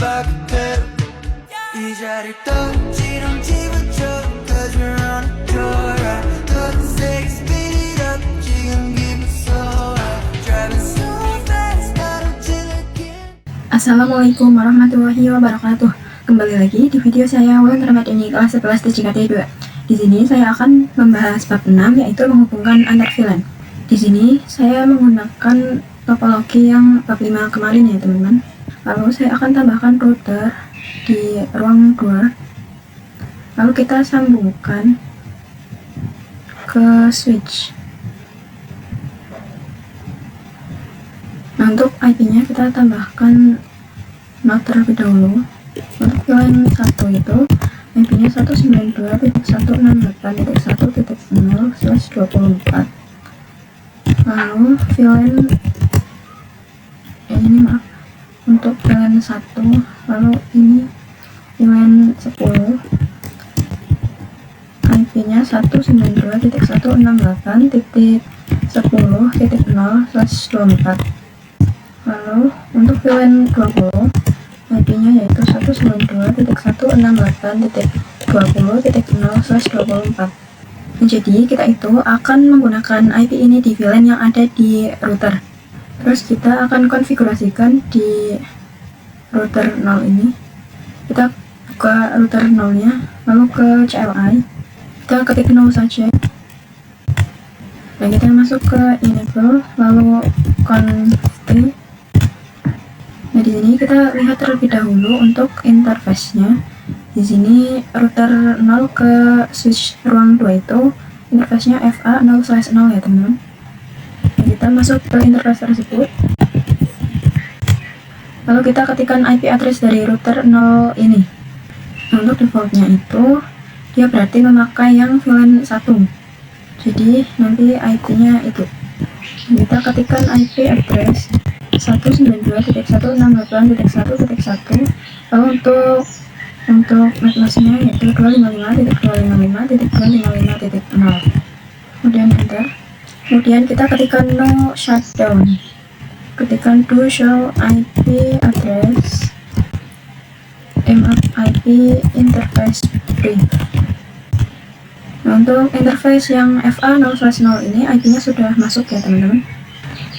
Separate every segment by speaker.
Speaker 1: 바깥에 이 자리를 떠지렁치부터 Cause we're on a tour Let's take speed up 지금 기분 so high Driving so fast 가로질러
Speaker 2: Assalamualaikum warahmatullahi wabarakatuh. Kembali lagi di video saya Wulan Ramadhani kelas 11 TJKT 2. Di sini saya akan membahas bab 6 yaitu menghubungkan antar VLAN. Di sini saya menggunakan topologi yang bab 5 kemarin ya teman-teman. Lalu saya akan tambahkan router di ruang 2. Lalu kita sambungkan ke switch. Nah, untuk IP-nya kita tambahkan NOT terlebih dahulu. Untuk VLAN 1 itu IP-nya 192.168.1.0/24. Lalu VLAN ini untuk VLAN 1, lalu ini VLAN 10 IP-nya 192.168.10/24. Lalu untuk VLAN 20 IP-nya yaitu 192.168.20.0/24. Jadi kita itu akan menggunakan IP ini di VLAN yang ada di router. Terus kita akan konfigurasikan di router 0 ini. Kita buka router 0 nya, lalu ke CLI kita ketik 0 saja. Dan kita masuk ke enable, lalu config. Nah, di sini kita lihat terlebih dahulu untuk interface-nya. Di sini router 0 ke switch ruang 2 itu interface-nya FA0/0 ya teman-teman. Nah, kita masuk ke interface tersebut. Lalu kita ketikkan IP address dari router 0 ini. Nah, untuk defaultnya itu dia berarti memakai yang VLAN 1. Jadi nanti IP-nya itu. Nah, kita ketikkan IP address 192.168.1.1. Lalu untuk MAC-nya yaitu 255.255.255.0. Kemudian enter. Kemudian kita ketikkan no shutdown. Ketikkan do show IP address IP interface brief. Nah, untuk interface yang FA0/0 ini IP-nya sudah masuk ya teman-teman.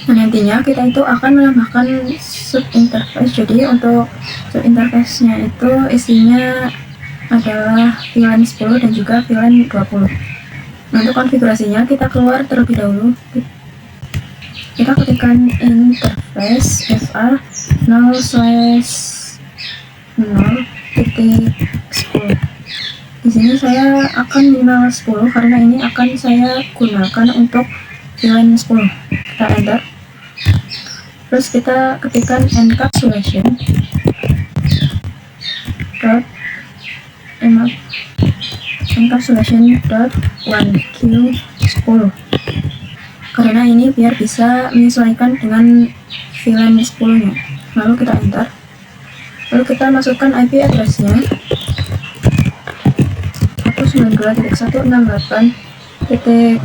Speaker 2: Nah, nantinya kita itu akan menambahkan sub interface. Jadi untuk sub interface-nya itu isinya adalah VLAN 10 dan juga VLAN 20. Nah, untuk konfigurasinya kita keluar terlebih dahulu. Kita ketikkan interface FA0/0.10. Di sini saya akan minimal 10 karena ini akan saya gunakan untuk VLAN 10. Kita enter. Terus kita ketikkan encapsulation encapsulation.1q10 karena ini biar bisa menyesuaikan dengan VLAN 10 nya. Lalu kita enter. Lalu kita masukkan IP address-nya 192.168.10.1.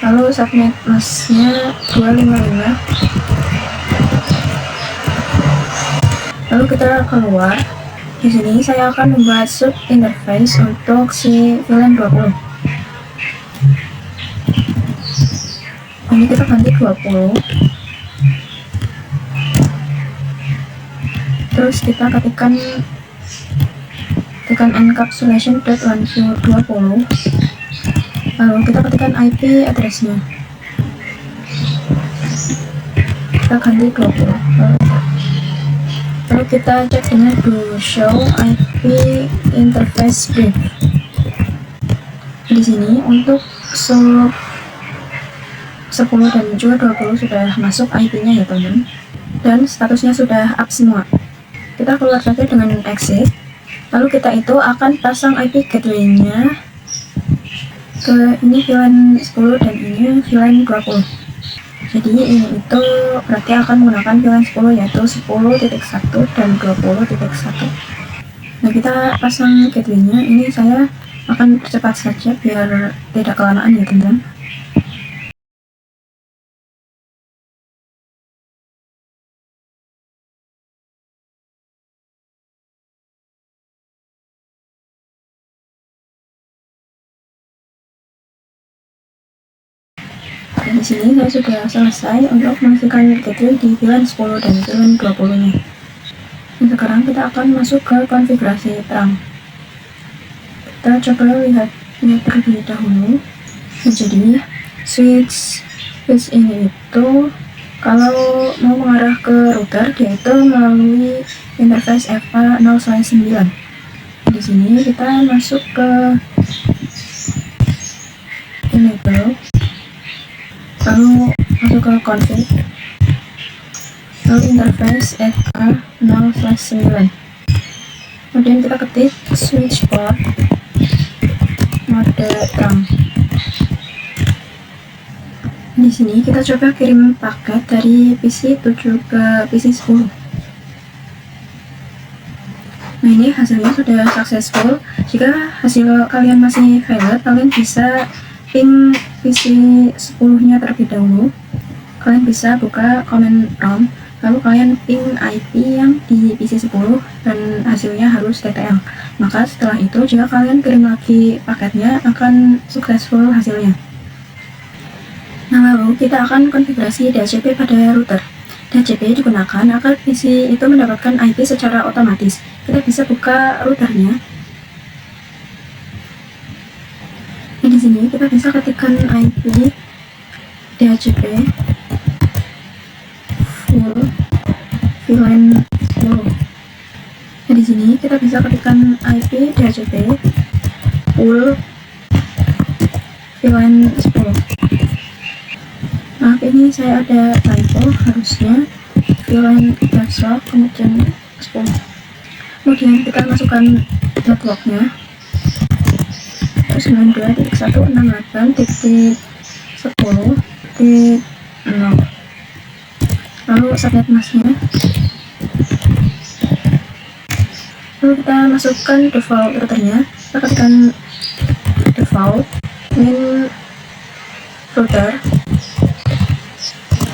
Speaker 2: Lalu subnet masknya 255. Lalu kita keluar. Di sini saya akan membuat sub interface untuk si VLAN 20. Ini kita ganti 20. Terus kita ketikkan encapsulation.1q20. Lalu kita ketikkan IP address-nya. Kita ganti 20. Lalu kita cek dengan do show IP interface brief. Di sini untuk sub 10 dan juga 20 sudah masuk IP-nya ya teman-teman. Dan statusnya sudah up semua. Kita keluar saja dengan exit. Lalu kita itu akan pasang IP gateway-nya ke ini VLAN 10 dan ini VLAN 20. Jadi ini itu berarti akan menggunakan VLAN 10 yaitu 10.1 dan 20.1. Nah, kita pasang gateway-nya. Ini saya akan percepat saja biar tidak kelamaan ya teman-teman. Nah, di sini saya sudah selesai untuk mengisikan gateway di VLAN 10 dan VLAN 20-nya. Dan sekarang kita akan masuk ke konfigurasi terang. Kita coba lihatnya terlebih dahulu. Jadi switch ini itu kalau mau mengarah ke router, dia itu melalui interface FA0/9. Di sini kita masuk ke enable, lalu masuk ke config, lalu interface FA0/9. Kemudian kita ketik switch port mode terang. Di sini kita coba kirim paket dari PC 7 ke PC 10. Nah, ini hasilnya sudah successful. Jika hasil kalian masih valid, kalian bisa ping PC 10-nya terlebih dahulu. Kalian bisa buka command prompt, lalu kalian ping IP yang di PC 10 dan hasilnya harus TTL. Maka setelah itu, jika kalian kirim lagi paketnya, akan successful hasilnya. Nah, lalu kita akan konfigurasi DHCP pada router. DHCP digunakan agar PC itu mendapatkan IP secara otomatis. Kita bisa buka routernya. Nah, di sini kita bisa ketikkan IP DHCP full VLAN 10. Nah, di sini kita bisa ketikkan IP DHCP full VLAN 10. Maaf, ini saya ada typo, harusnya VLAN caps lock kemudian 10. Kemudian kita masukkan networknya 92.168.10.0, lalu subnet masknya, lalu kita masukkan default routernya. Kita ketikkan default min router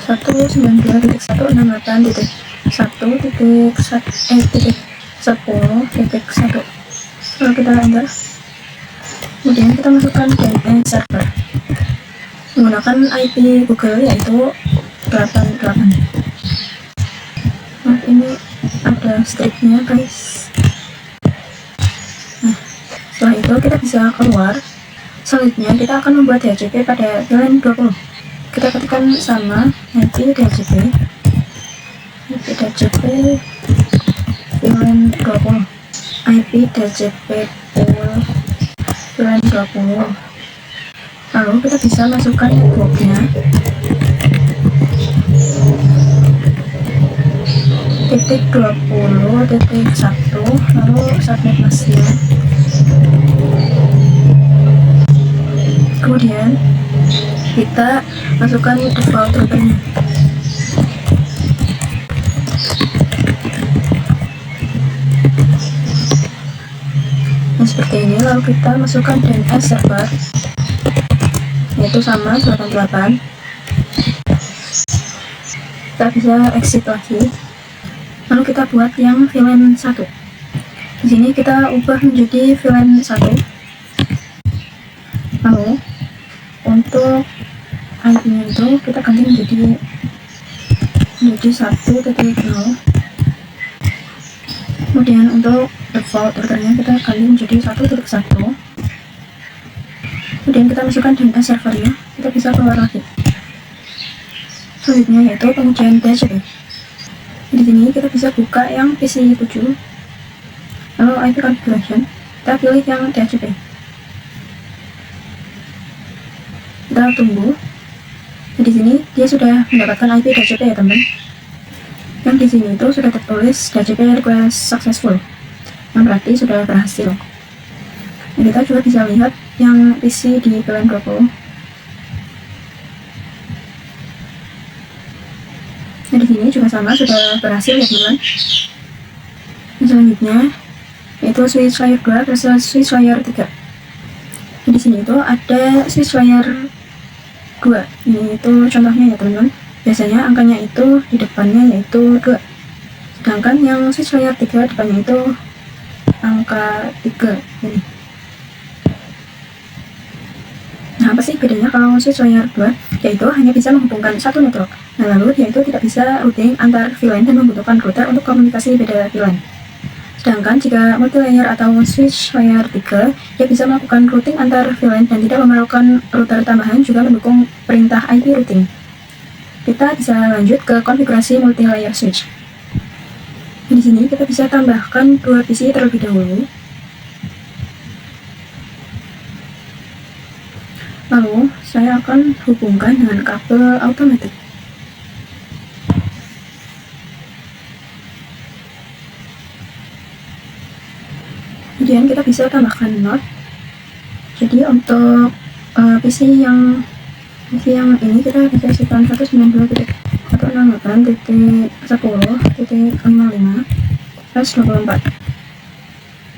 Speaker 2: 192.168.1.10.1. Lalu kita enter. Kemudian kita masukkan DNS server menggunakan IP Google yaitu 88. Nah, ini ada stripnya guys. Nah, setelah itu kita bisa keluar. Selanjutnya kita akan membuat DHCP pada VLAN 20. Kita ketikkan sama IP DHCP VLAN 20, IP DHCP full VLAN 20. Lalu kita bisa masukkan networknya .20.1, lalu subnet masknya. Kemudian kita masukkan default routernya. Nah, seperti ini. Lalu kita masukkan DNS server yaitu sama 88. Kita bisa exit lagi. Lalu kita buat yang VLAN 1. Di sini kita ubah menjadi VLAN 1. Lalu untuk IP-nya itu kita ganti menjadi 1.0. Kemudian untuk default routernya kita ganti menjadi 1.1. Kemudian kita masukkan DNS servernya. Kita bisa keluar lagi. Selanjutnya yaitu pengujian DHCP. Di sini kita bisa buka yang PC 7. Lalu IP configuration, kita pilih yang DHCP. Kita tunggu. Nah, di sini dia sudah mendapatkan IP DHCP ya teman. Yang di sini itu sudah tertulis DHCP request successful, yang berarti sudah berhasil. Nah, kita juga bisa lihat yang PC di VLAN 20. Nah, di sini juga sama, sudah berhasil ya teman. Nah, selanjutnya yaitu switch layer 2 versus switch layer 3. Nah, di sini itu ada switch layer 2. Ini itu contohnya ya teman-teman. Biasanya angkanya itu di depannya yaitu 2. Sedangkan yang switch layer 3 depannya itu angka 3 ini. Nah, apa sih bedanya kalau switch layer 2? yaitu hanya bisa menghubungkan satu network. Nah, lalu dia itu tidak bisa routing antar VLAN dan membutuhkan router untuk komunikasi beda VLAN. Sedangkan jika multi-layer atau switch layer 3, dia bisa melakukan routing antar VLAN dan tidak memerlukan router tambahan, juga mendukung perintah IP routing. Kita bisa lanjut ke konfigurasi multi-layer switch. Di sini kita bisa tambahkan 2 PC terlebih dahulu. Lalu saya akan hubungkan dengan kabel automatic. Kemudian kita bisa tambahkan NOT. Jadi untuk PC yang ini kita bisa isikan 192.168.10.155/24.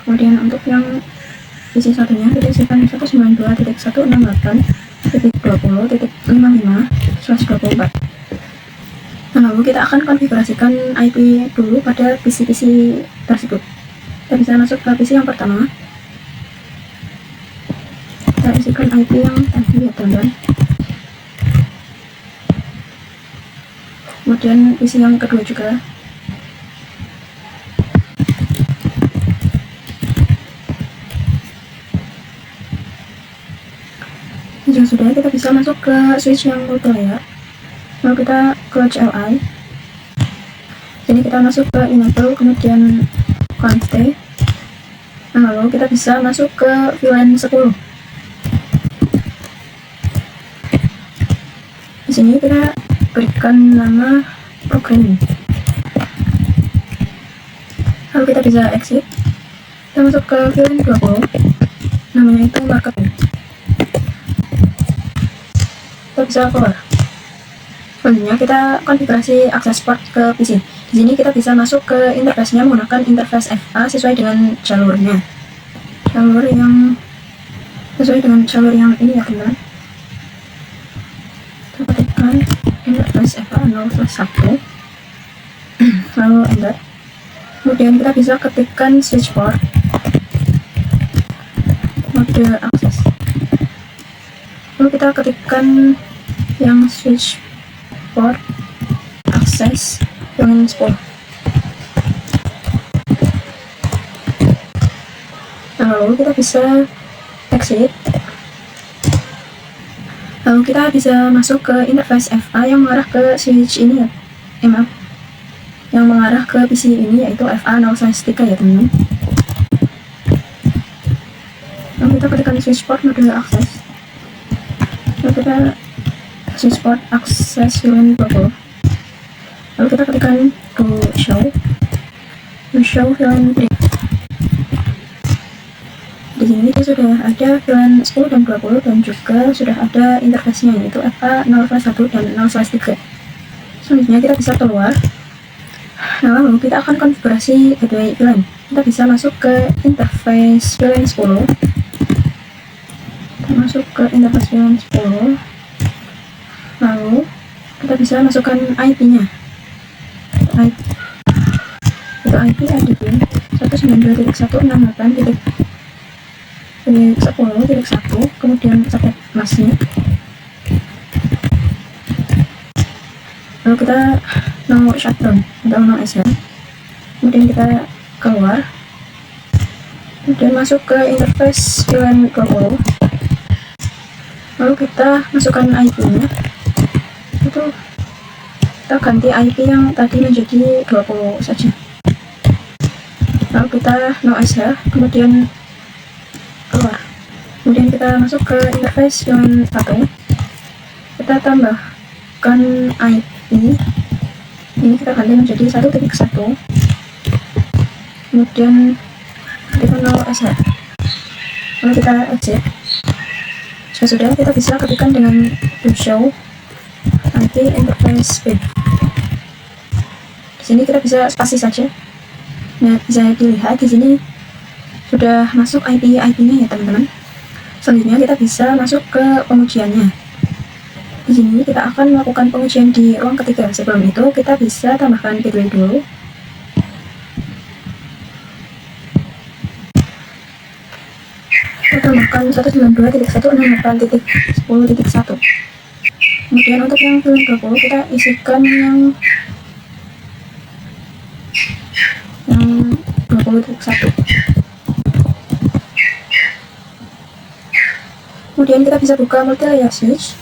Speaker 2: Kemudian untuk yang PC satunya kita isikan 192.168.20.55/24. Nah, lalu kita akan konfigurasikan IP dulu pada PC-PC tersebut. Kita bisa masuk ke PC yang pertama. Kita isikan IP yang tadi ya teman-teman. Kemudian PC yang kedua juga. Jika sudah, kita bisa masuk ke switch yang multi-layer. Lalu kita ke CLI. Jadi kita masuk ke enable, kemudian const. Nah, lalu kita bisa masuk ke VLAN 10. Di sini kita berikan nama programming. Lalu kita bisa exit. Kita masuk ke VLAN 20. Namanya itu marketing. Kita bisa keluar. Selanjutnya kita konfigurasi akses port ke PC. Di sini kita bisa masuk ke interface-nya menggunakan interface FA sesuai dengan jalurnya. Sesuai dengan jalur yang ini ya teman-teman. Kita ketikkan interface FA 0/1. Lalu enter. Kemudian kita bisa ketikkan switch port, mode akses. Lalu kita ketikkan yang switch port akses dengan 10. Lalu kita bisa exit. Lalu kita bisa masuk ke interface FA yang mengarah ke switch ini ya, yang mengarah ke PC ini, yaitu FA 0/3 ya teman-teman. Lalu kita ketikkan switch port mode akses. Lalu kita switch port akses VLAN 20. Lalu kita ketikkan to show VLAN 3. Di sini kita sudah ada VLAN 10 dan 20 dan juga sudah ada interface-nya, yaitu FA 0/1 dan 0/3. Selanjutnya kita bisa keluar. Nah, lalu kita akan konfigurasi gateway VLAN. Kita bisa masuk ke interface VLAN 10. Kita masuk ke interface VLAN 10. Lalu kita bisa masukkan IP-nya. Itu IP ada di 192.168.10.1, kemudian subnet masknya. Lalu kita no shutdown atau no SH. Kemudian kita keluar. Kemudian masuk ke interface VLAN 20. Lalu kita masukkan IP-nya. Itu kita ganti IP yang tadi menjadi 20 saja. Lalu kita no SH, kemudian keluar. Kemudian kita masuk ke interface VLAN 1. Kita tambahkan IP. Ini kita ganti menjadi 1.1. Kemudian kita no SH. Lalu kita exit. Jika sudah, kita bisa ketikkan dengan to show IP interface B. Di sini kita bisa spasi saja. Nah, bisa dilihat di sini sudah masuk IP-nya ya teman-teman. Selanjutnya kita bisa masuk ke pengujiannya. Di sini kita akan melakukan pengujian di ruang ketiga. Sebelum itu kita bisa tambahkan gateway dulu. Kita tambahkan 192.168.10.1. Kemudian untuk yang VLAN 20 kita isikan yang 20.1. Kemudian kita bisa buka multi layer switch.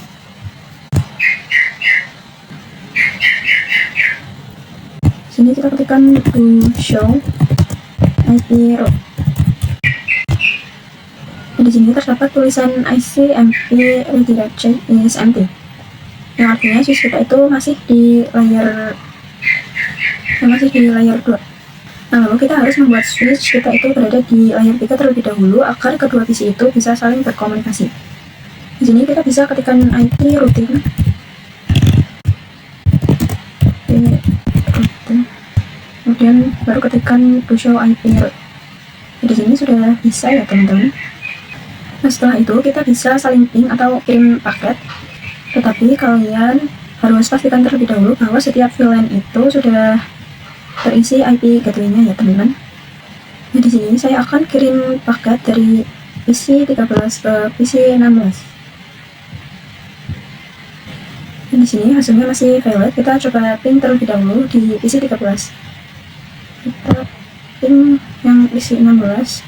Speaker 2: Sini kita ketikkan to show IP route. Di sini terdapat tulisan IC MP redirect check is empty, yang artinya switch kita itu masih di layer 2. Nah, lalu kita harus membuat switch kita itu berada di layer 3 terlebih dahulu agar kedua PC itu bisa saling berkomunikasi. Di sini kita bisa ketikkan IP routing. Kemudian baru ketikkan to show IP route. Di sini sudah bisa ya teman-teman. Nah, setelah itu kita bisa saling ping atau kirim paket. Tetapi kalian harus pastikan terlebih dahulu bahwa setiap VLAN itu sudah terisi IP gateway-nya ya teman-teman. Nah, di sini saya akan kirim paket dari PC 13 ke PC 16. Dan di sini hasilnya masih valid. Kita coba ping terlebih dahulu di PC 13. Kita ping yang PC 16,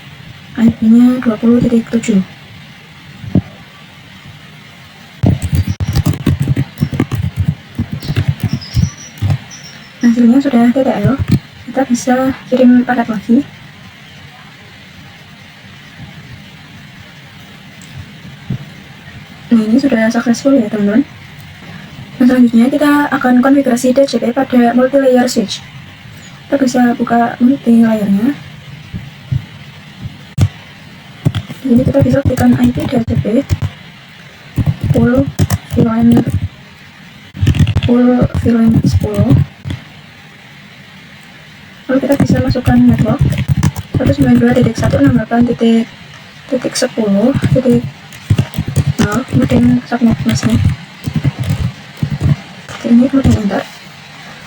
Speaker 2: IP-nya 20.7. Hasilnya sudah TTL. Kita bisa kirim paket lagi. Nah, ini sudah successful ya teman-teman. Nah, selanjutnya kita akan konfigurasi DHCP pada multi layer switch. Kita bisa buka multi layernya. Di sini kita bisa ketikkan IP DHCP full VLAN 10. Lalu kita bisa masukkan network 192.168.10.0, kemudian subnet masknya. Ini kemudian enter.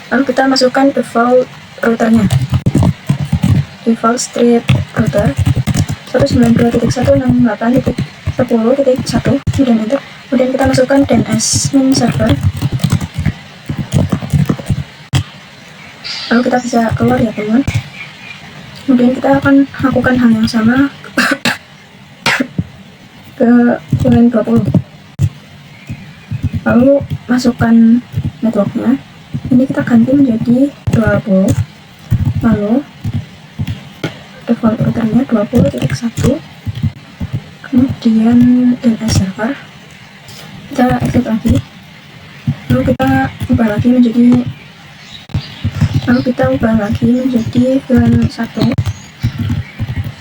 Speaker 2: Lalu kita masukkan default routernya, default strip router 192.168.10.1, kemudian enter. Kemudian kita masukkan DNS min server. Lalu kita bisa keluar ya teman. Kemudian kita akan lakukan hal yang sama ke VLAN 20. Lalu masukkan networknya. Ini kita ganti menjadi 20. Lalu default routernya 20.1. Kemudian DNS server. Kita exit lagi. Lalu kita ubah lagi menjadi VLAN 1.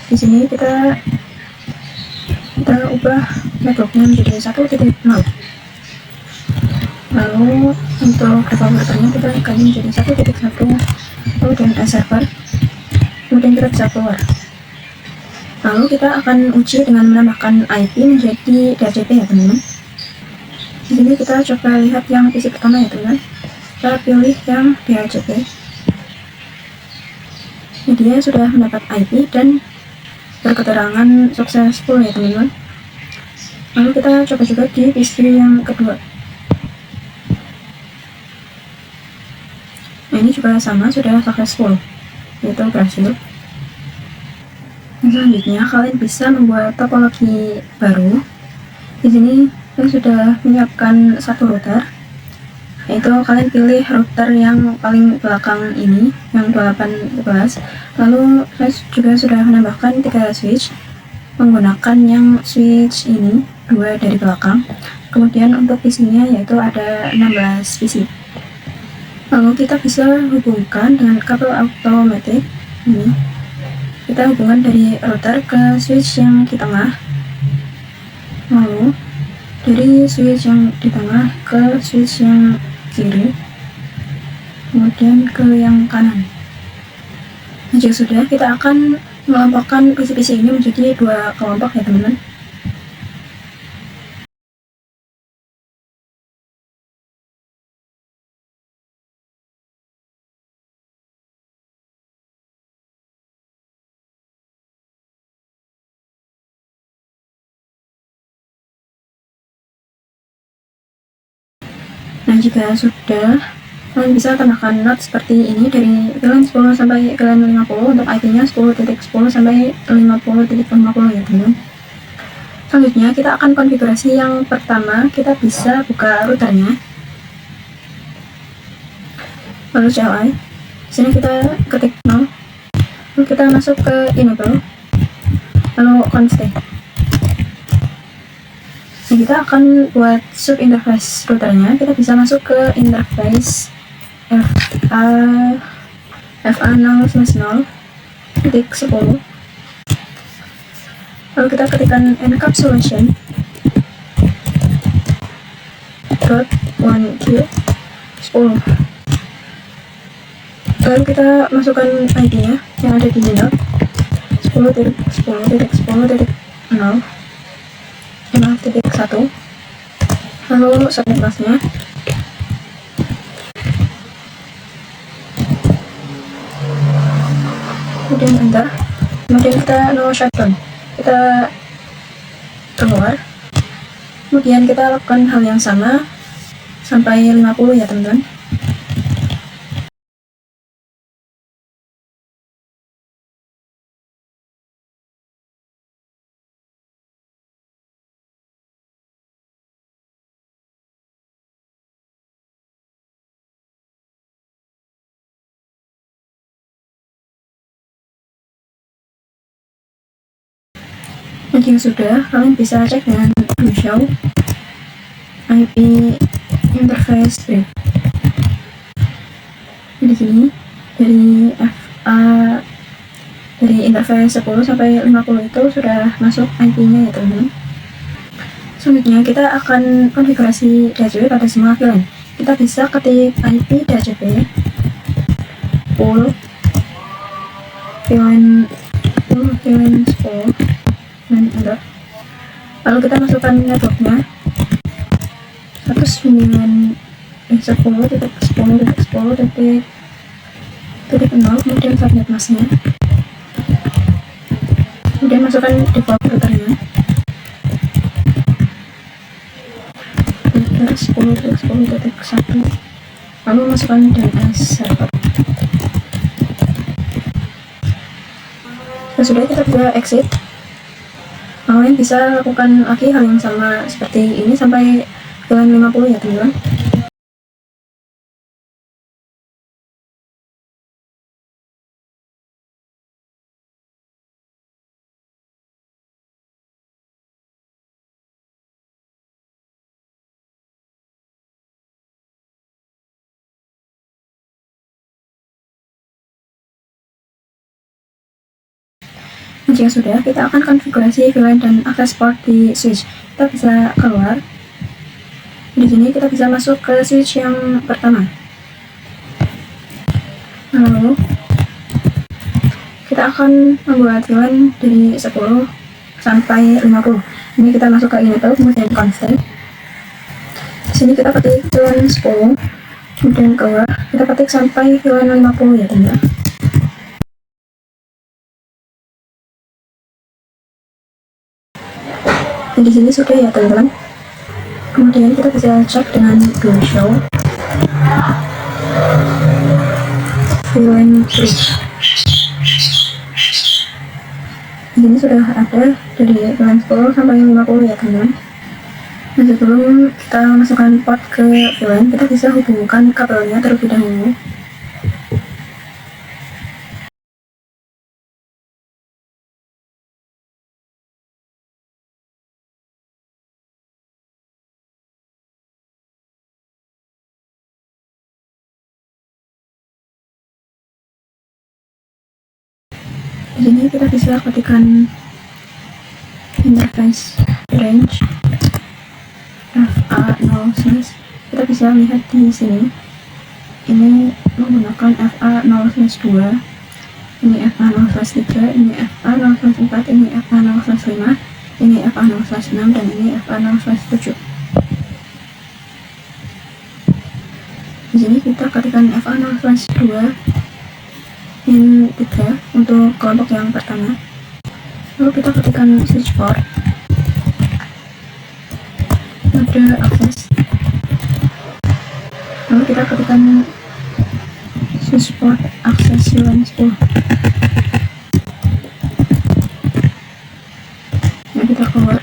Speaker 2: Di sini kita ubah networknya menjadi 1.0. Lalu untuk default routernya kita ganti menjadi 1.1. Lalu DNS server. Kemudian kita bisa keluar. Lalu kita akan uji dengan menambahkan IP menjadi DHCP ya teman-teman. Di sini kita coba lihat yang PC pertama ya teman-teman. Kita pilih yang DHCP. Dia sudah mendapat IP dan berketerangan successful ya teman-teman. Lalu kita coba juga di PC yang kedua. Nah, ini juga sama, sudah successful, yaitu berhasil. Dan selanjutnya kalian bisa membuat topologi baru. Di sini saya sudah menyiapkan satu router, yaitu kalian pilih router yang paling belakang ini, yang 2812. Lalu saya juga sudah menambahkan 3 switch menggunakan yang switch ini 2 dari belakang. Kemudian untuk PC-nya yaitu ada 16 PC. Lalu kita bisa hubungkan dengan kabel automatic ini. Kita hubungkan dari router ke switch yang di tengah, lalu dari switch yang di tengah ke switch yang kiri, kemudian ke yang kanan. Nah, jika sudah, kita akan mengelompokkan PC-PC ini menjadi 2 kelompok ya teman-teman. Nah, jika sudah, kalian bisa tambahkan not seperti ini dari VLAN 10 sampai VLAN 50 untuk IP-nya 10.10 sampai 50.50 ya teman-teman. Selanjutnya kita akan konfigurasi yang pertama, kita bisa buka routernya. Lalu CLI, sini kita ketik 0, lalu kita masuk ke enable, lalu const. Nah, kita akan buat sub interface routernya. Kita bisa masuk ke interface FA0/0 titik 10, lalu kita ketikkan encapsulation dot 1Q 10, lalu kita masukkan ID-nya yang ada di Linux 10.10.10.0 1, lalu subnet masknya, kemudian enter, kemudian kita no shutdown, kita keluar, kemudian kita lakukan hal yang sama sampai 50 ya teman-teman. Nah, jika sudah, kalian bisa cek dengan show IP interface brief. Di sini dari interface 10 sampai 50 itu sudah masuk IP-nya ya teman-teman. Selanjutnya kita akan konfigurasi DHCP pada semua VLAN. Kita bisa ketik IP DHCP full VLAN 10 dan enter. Lalu kita masukkan networknya 10.10.10.10.0, kemudian subnet masknya, kemudian masukkan default routernya 10.10.1, lalu masukkan DNS server. Sudah, kita bisa exit. Kalian bisa lakukan lagi hal yang sama seperti ini sampai VLAN 50 ya teman-teman. Jika sudah, kita akan konfigurasi VLAN dan akses port di switch. Kita bisa keluar. Di sini kita bisa masuk ke switch yang pertama. Lalu kita akan membuat VLAN dari 10 sampai 50. Ini kita masuk ke enable, kemudian constant. Di sini kita ketik VLAN 10, kemudian keluar. Kita ketik sampai VLAN 50 ya teman-teman. Nah, di sini sudah ya teman-teman. Kemudian kita bisa cek dengan show VLAN switch. Di sini sudah ada dari VLAN 10 sampai 50 ya teman-teman. Nah, sebelum kita masukkan port ke VLAN, kita bisa hubungkan kabelnya terlebih dahulu. Di sini kita bisa ketikkan interface range FA0/, kita bisa lihat di sini. Ini menggunakan FA0/2, ini FA0/3, ini FA0/4, ini FA0/5, ini FA0/6, dan ini FA0/7. Di sini kita ketikkan FA0/2 min 3 untuk kelompok yang pertama. Lalu kita ketikkan switch port, mode akses, lalu kita ketikkan switch port akses VLAN 10. Nah, kita keluar,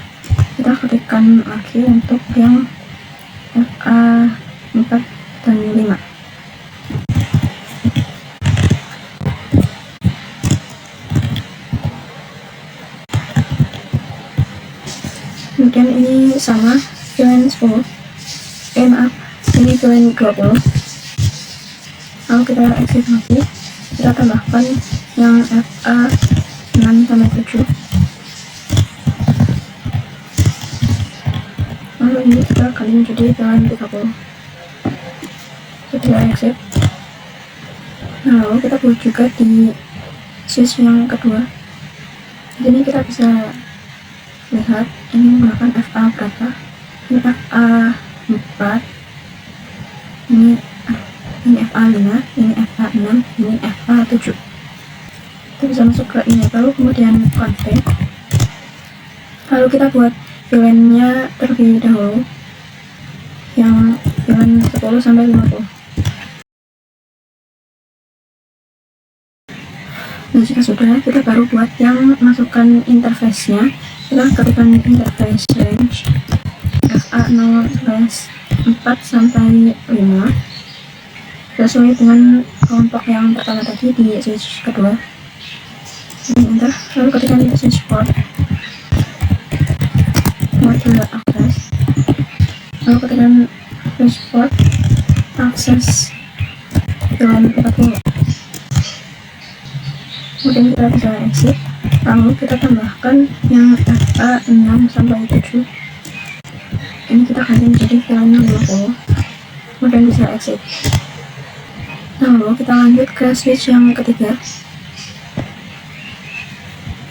Speaker 2: kita ketikkan lagi untuk yang FA4 dan 5. Kemudian ini sama VLAN 10, maaf, ini VLAN 20. Lalu kita exit lagi, kita tambahkan yang FA6 sampai 7. Lalu ini kita kali menjadi VLAN 30. Kita exit. Nah, lalu kita buat juga di switch yang kedua. Jadi kita bisa lihat ini menggunakan FA berapa, ini FA4, ini FA5, ini FA6, ini FA7. Kita bisa masuk ke ini, lalu kemudian config, lalu kita buat VLAN-nya terlebih dahulu yang VLAN 10 sampai 50. Nah, jika sudah, kita baru buat yang masukkan interface-nya. Kita ketikkan interface range FA0/4 sampai 5 sesuai dengan kelompok yang pertama tadi di switch kedua. Ini enter, lalu ketikkan switch port module access, lalu ketikkan switch port access VLAN 40. Kemudian kita bisa exit, lalu kita tambahkan yang FA6 sampai 7. Ini kita ganti menjadi VLAN 50. Kemudian bisa exit. Lalu kita lanjut ke switch yang ketiga.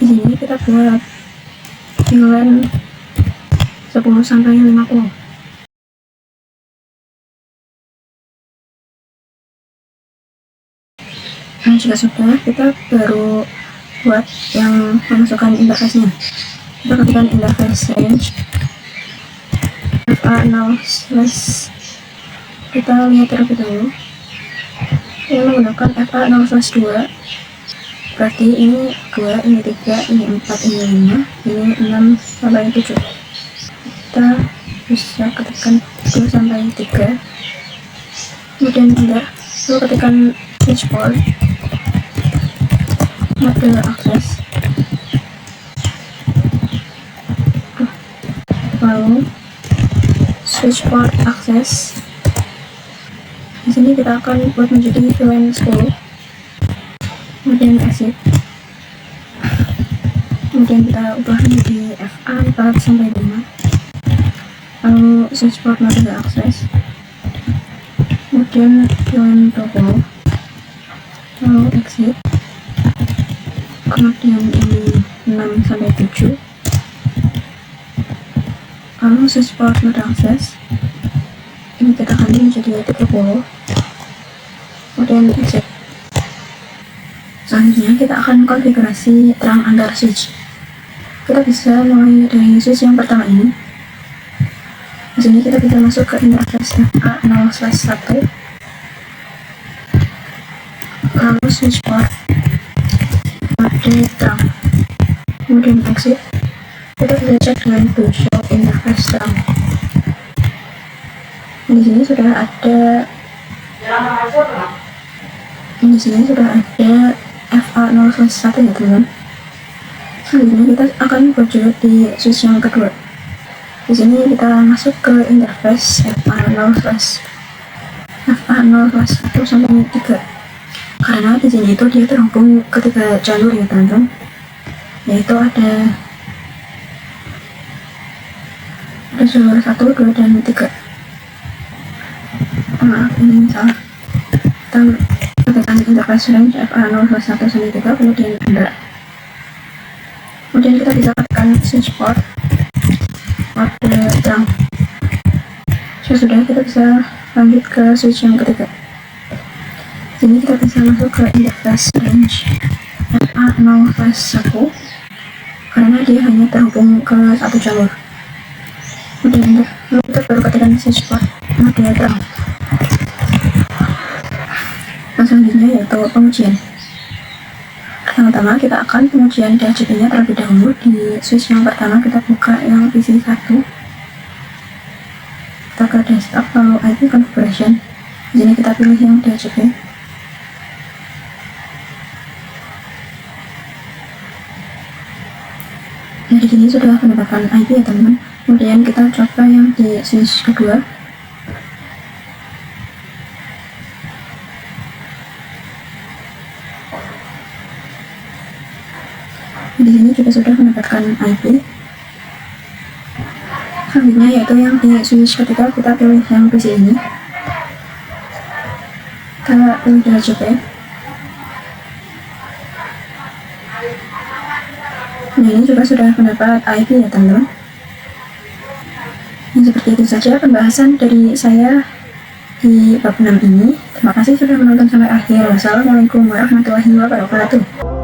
Speaker 2: Di sini kita buat VLAN 10 sampai 50. Nah, jika sudah, kita baru buat yang memasukkan interface-nya. Kita ketikkan interface range FA0/, kita lihat terlebih dahulu. Yang menggunakan FA0/2, berarti ini 2, ini 3, ini 4, ini 5, ini 6 sampai 7. Kita bisa ketikkan 2 sampai 3, kemudian enter, lalu ketikkan switch port module access, lalu switch port access. Di sini kita akan buat menjadi VLAN 10, kemudian exit, kemudian kita ubah menjadi FA4 sampai 5, lalu switch port module access, kemudian VLAN 20, lalu exit, kemudian ini 6 sampai 7, lalu switch port module access, ini kita ganti menjadi 30, kemudian exit. Selanjutnya kita akan konfigurasi terang antar switch. Kita bisa mulai dari switch yang pertama ini. Di sini kita bisa masuk ke interface FA0/1, lalu switch port mode terang, kemudian exit. Kita bisa cek dengan to show interface terang. Di sini sudah ada FA0/1 ya teman-teman. Selanjutnya kita akan buat juga di switch yang kedua. Di sini kita masuk ke interface FA0/1 sampai 3. Karena di sini itu dia terhubung ketiga jalur ya teman-teman, yaitu ada jalur 1, 2, dan 3. Maaf, ini salah. Kita ketikkan interface range FA0/1 sampai 3, kemudian enter. Kemudian kita bisa ketikkan switch port mode terang. Sudah, kita bisa lanjut ke switch yang ketiga. Sini kita bisa masuk ke interface range FA0/1 karena dia hanya terhubung ke satu jalur. Kemudian lalu kita baru ketikkan switch port mode terang. Yang selanjutnya yaitu pengujian. Yang pertama kita akan pengujian DHCP-nya terlebih dahulu. Di switch yang pertama kita buka yang PC 1, kita ke desktop, lalu IP configuration. Di sini kita pilih yang DHCP. Nah, di sini sudah mendapatkan IP ya teman-teman. Kemudian kita coba yang di switch kedua. Di sini juga sudah mendapatkan IP. Selanjutnya yaitu yang di switch ketiga, kita pilih yang PC ini. Kita pilih DHCP. Nah, ini juga sudah mendapat IP ya teman-teman. Yang seperti itu saja pembahasan dari saya di bab 6 ini. Terima kasih sudah menonton sampai akhir. Wassalamualaikum warahmatullahi wabarakatuh.